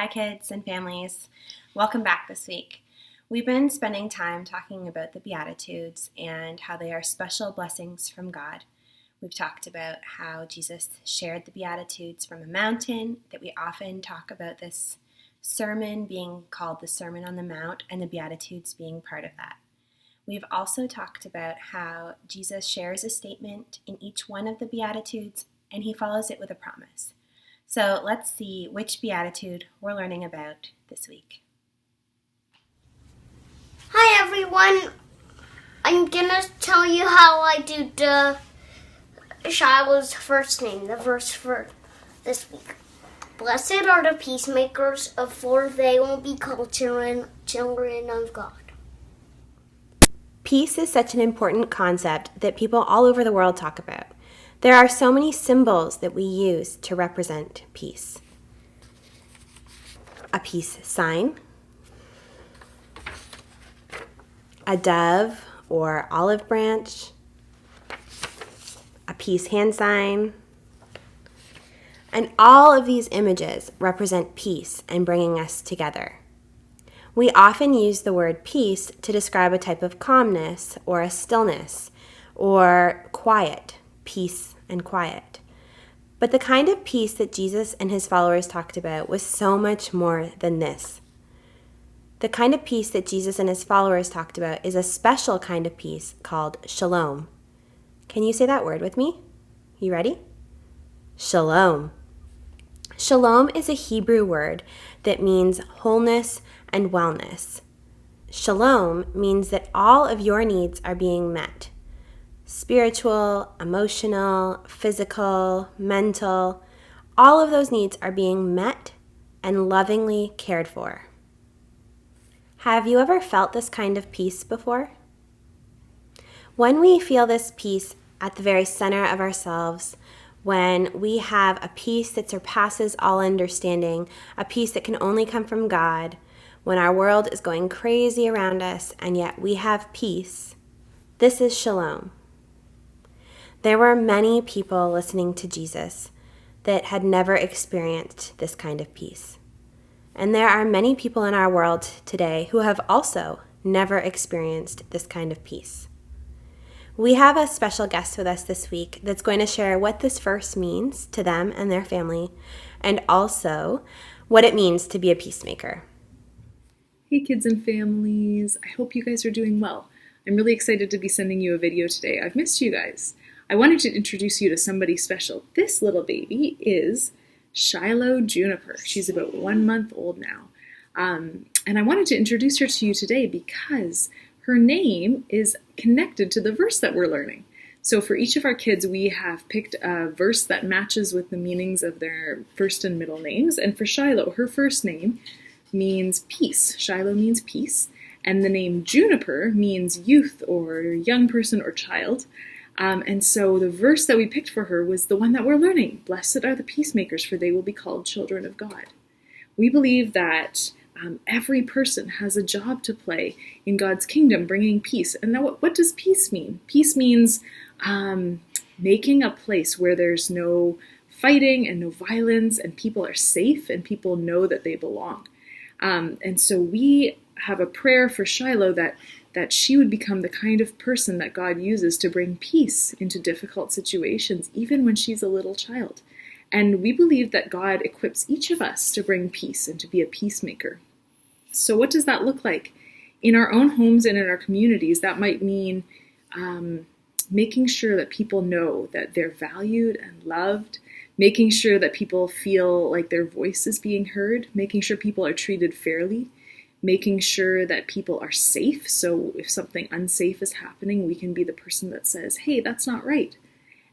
Hi kids and families. Welcome back this week. We've been spending time talking about the Beatitudes and how they are special blessings from God. We've talked about how Jesus shared the Beatitudes from a mountain, that we often talk about this sermon being called the Sermon on the Mount and the Beatitudes being part of that. We've also talked about how Jesus shares a statement in each one of the Beatitudes and he follows it with a promise. So let's see which Beatitude we're learning about this week. Hi everyone, I'm gonna tell you how I do the Shiloh's first name, the verse for this week. Blessed are the peacemakers, for they will be called children of God. Peace is such an important concept that people all over the world talk about. There are so many symbols that we use to represent peace. A peace sign, a dove or olive branch, a peace hand sign, and all of these images represent peace and bringing us together. We often use the word peace to describe a type of calmness or a stillness or quiet, peace and quiet. But the kind of peace that Jesus and his followers talked about was so much more than this. The kind of peace that Jesus and his followers talked about is a special kind of peace called shalom. Can you say that word with me? You ready? Shalom. Shalom is a Hebrew word that means wholeness and wellness. Shalom means that all of your needs are being met. Spiritual, emotional, physical, mental, all of those needs are being met and lovingly cared for. Have you ever felt this kind of peace before? When we feel this peace at the very center of ourselves, when we have a peace that surpasses all understanding, a peace that can only come from God, when our world is going crazy around us and yet we have peace, this is shalom. There were many people listening to Jesus that had never experienced this kind of peace. And there are many people in our world today who have also never experienced this kind of peace. We have a special guest with us this week that's going to share what this verse means to them and their family, and also what it means to be a peacemaker. Hey kids and families, I hope you guys are doing well. I'm really excited to be sending you a video today. I've missed you guys. I wanted to introduce you to somebody special. This little baby is Shiloh Juniper. She's about 1 month old now. And I wanted to introduce her to you today because her name is connected to the verse that we're learning. So for each of our kids, we have picked a verse that matches with the meanings of their first and middle names. And for Shiloh, her first name means peace. Shiloh means peace. And the name Juniper means youth or young person or child. And so the verse that we picked for her was the one that we're learning. Blessed are the peacemakers, for they will be called children of God. We believe that every person has a job to play in God's kingdom, bringing peace. And now what does peace mean? Peace means making a place where there's no fighting and no violence and people are safe and people know that they belong. And so we have a prayer for Shiloh that she would become the kind of person that God uses to bring peace into difficult situations, even when she's a little child. And we believe that God equips each of us to bring peace and to be a peacemaker. So what does that look like? In our own homes and in our communities, that might mean making sure that people know that they're valued and loved, making sure that people feel like their voice is being heard, making sure people are treated fairly, making sure that people are safe. So if something unsafe is happening, we can be the person that says, hey, that's not right.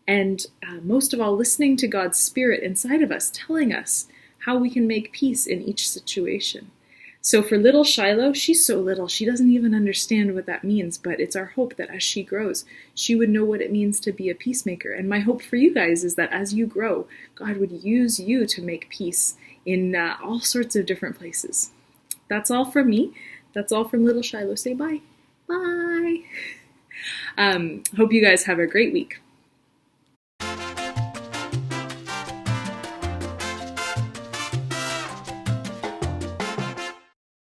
And most of all, listening to God's Spirit inside of us, telling us how we can make peace in each situation. So for little Shiloh, she's so little, she doesn't even understand what that means, but it's our hope that as she grows, she would know what it means to be a peacemaker. And my hope for you guys is that as you grow, God would use you to make peace in all sorts of different places. That's all from me. That's all from little Shiloh. Say bye. Bye. Hope you guys have a great week.